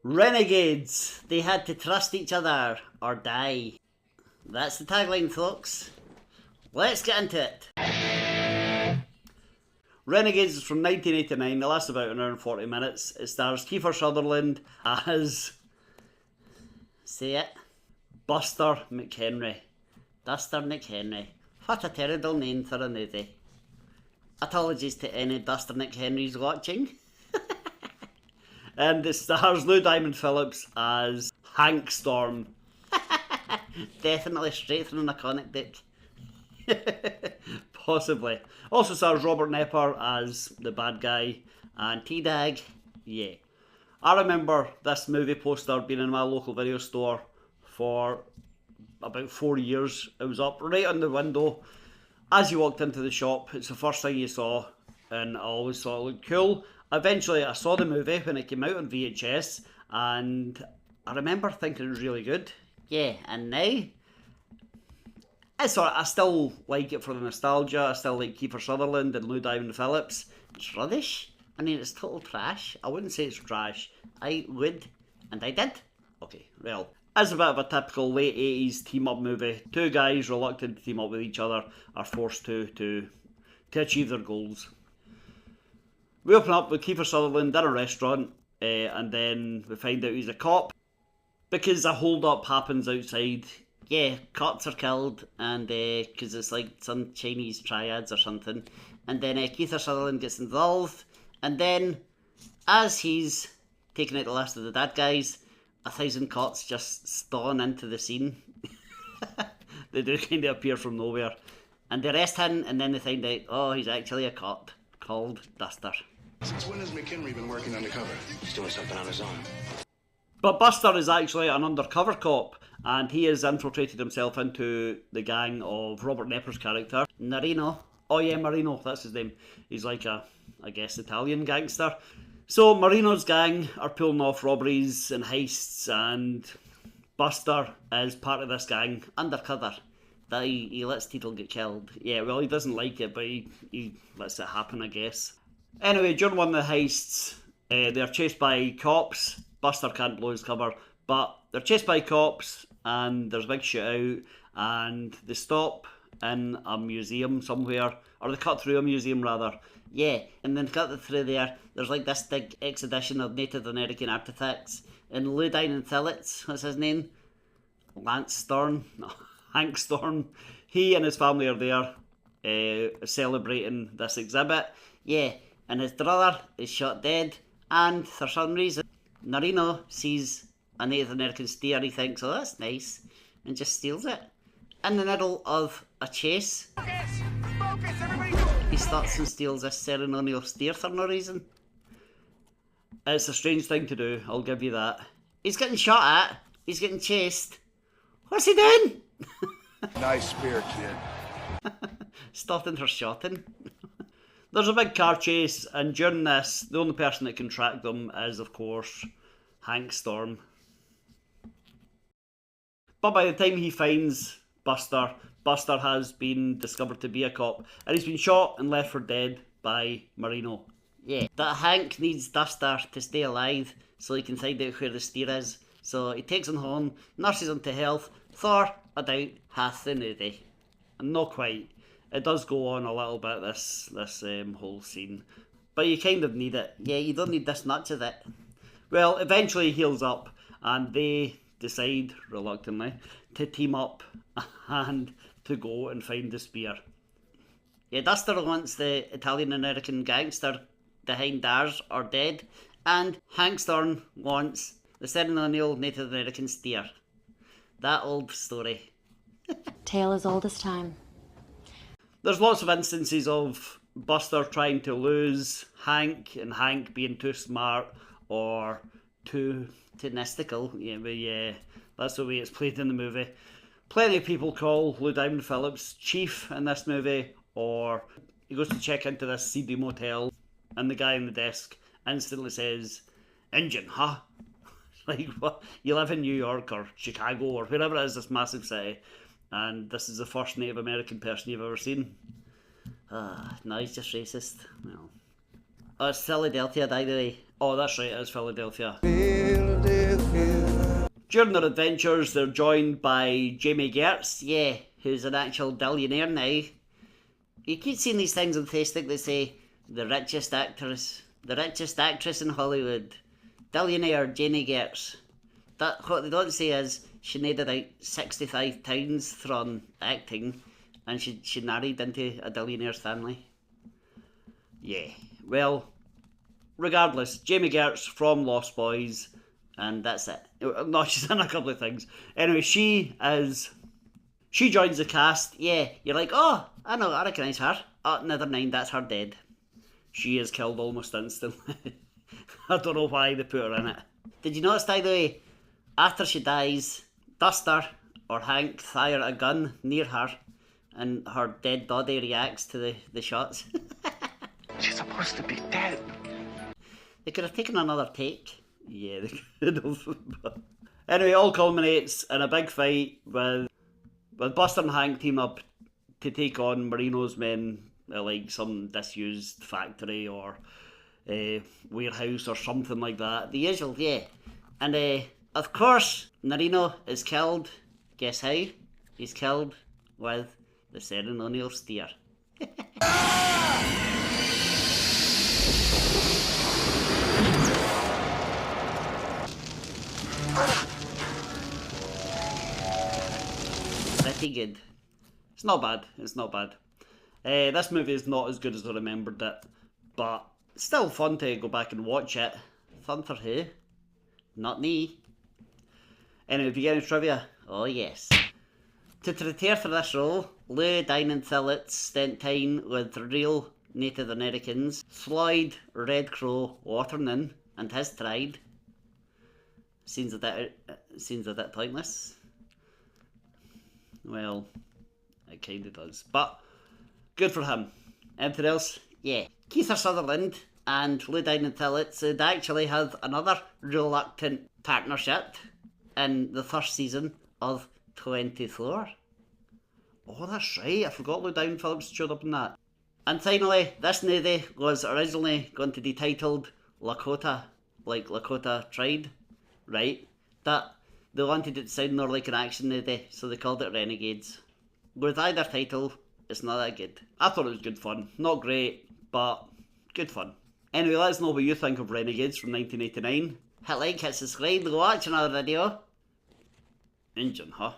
Renegades, they had to trust each other or die. That's the tagline, folks. Let's get into it. Renegades is from 1989, it lasts about an hour and 40 minutes. It stars Kiefer Sutherland as, say it, Buster McHenry. Duster McHenry. What a terrible name for a movie. Apologies to any Duster McHenrys watching. And it stars Diamond Phillips as Hank Storm. Definitely straight from an iconic book. Possibly. Also stars Robert Nepper as the bad guy. And T-Dag, yeah. I remember this movie poster being in my local video store for about 4 years. It was up right on the window. As you walked into the shop, it's the first thing you saw. And I always thought it looked cool. Eventually I saw the movie when it came out on VHS. And I remember thinking it was really good. Yeah, and now I still like it for the nostalgia. I still like Kiefer Sutherland and Diamond Phillips. It's rubbish. I mean, it's total trash. I wouldn't say it's trash. I would, and I did. Okay, well, as a bit of a typical late 80s team-up movie, two guys reluctant to team up with each other are forced to achieve their goals. We open up with Kiefer Sutherland in a restaurant, and then we find out he's a cop. Because a hold-up happens outside. Yeah, cops are killed, and because it's like some Chinese triads or something. And then Kiefer Sutherland gets involved, and then as he's taking out the last of the bad guys, 1,000 cops just storm into the scene. They do kind of appear from nowhere. And they arrest him, and then they find out, oh, he's actually a cop called Duster. Since when has McHenry been working undercover? He's doing something on his own. But Buster is actually an undercover cop, and he has infiltrated himself into the gang of Robert Nepper's character, Marino. Oh yeah, Marino, that's his name. He's like a, I guess, Italian gangster. So Marino's gang are pulling off robberies and heists, and Buster is part of this gang, undercover. That he lets people get killed. Yeah, well, he doesn't like it, but he lets it happen, I guess. Anyway, during one of the heists, they're chased by cops. Buster can't blow his cover, but they're chased by cops, and there's a big shootout, and they stop in a museum somewhere, or they cut through a museum rather. Yeah, and then cut through there, there's like this big exhibition of Native American artifacts, and Diamond Phillips, what's his name? Lance Storm? No, Hank Storm. He and his family are there, celebrating this exhibit. Yeah, and his brother is shot dead, and for some reason, Marino sees a Native American steer, he thinks, oh that's nice, and just steals it. In the middle of a chase, he starts and steals this ceremonial steer for no reason. It's a strange thing to do, I'll give you that. He's getting shot at, he's getting chased. What's he doing? Nice spear, kid. Starting for shotting. There's a big car chase, and during this, the only person that can track them is, of course, Hank Storm. But by the time he finds Buster, Buster has been discovered to be a cop, and he's been shot and left for dead by Marino. Yeah, that Hank needs Duster to stay alive so he can find out where the steer is. So he takes him home, nurses him to health, for about half the movie. And not quite. It does go on a little bit, this whole scene. But you kind of need it. Yeah, you don't need this much of it. Well, eventually he heals up, and they decide, reluctantly, to team up and to go and find the spear. Yeah, Duster wants the Italian-American gangster behind bars or dead, and Hank Storm wants the ceremonial Native American steer. That old story. Tale as old as time. There's lots of instances of Buster trying to lose Hank, and Hank being too smart or too mystical. Yeah, that's the way it's played in the movie. Plenty of people call Diamond Phillips Chief in this movie, or he goes to check into this seedy motel, and the guy in the desk instantly says, "Injun, huh?" Like, what? You live in New York or Chicago or wherever it is, this massive city, and this is the first Native American person you've ever seen. No, he's just racist. No. Oh, it's Philadelphia, by the way. Oh, that's right, it is Philadelphia. During their adventures, they're joined by Jamie Gertz, yeah, who's an actual billionaire now. You keep seeing these things on Facebook that say, the richest actress in Hollywood, billionaire Jamie Gertz. What they don't say is, she needed out 65 pounds from acting, and she married into a billionaire's family. Yeah, well, regardless, Jamie Gertz from Lost Boys, and that's it. No, she's in a couple of things. Anyway, she joins the cast. Yeah, you're like, oh, I know, I recognise her. Oh, never mind, that's her dead. She is killed almost instantly. I don't know why they put her in it. Did you notice, by the way, after she dies, Buster or Hank fire a gun near her, and her dead body reacts to the shots? She's supposed to be dead. They could have taken another take. Yeah, they could have. Anyway, it all culminates in a big fight with Buster and Hank team up to take on Marino's men at like some disused factory or warehouse or something like that. The usual, yeah. And of course, Marino is killed. Guess how? He's killed with the ceremonial steer. Pretty good. It's not bad. It's not bad. This movie is not as good as I remembered it, but still fun to go back and watch it. Fun for who? Not me. Anyway, beginning trivia. Oh yes. To prepare for this role, Leigh Diamond Phillips spent time with real Native Americans, Floyd Red Crow Waterman and his tribe. Seems a bit pointless. Well, it kind of does, but good for him. Anything else? Yeah. Kiefer Sutherland and Leigh Diamond Phillips would actually have another reluctant partnership in the first season of 24. Oh, that's right, I forgot Leigh Diamond Phillips showed up in that. And finally, this movie was originally going to be titled Lakota, like Lakota Tribe, right? But they wanted it to sound more like an action movie, so they called it Renegades. With either title, it's not that good. I thought it was good fun. Not great, but good fun. Anyway, let us know what you think of Renegades from 1989. Hit like, hit subscribe, go watch another video. Engine, huh?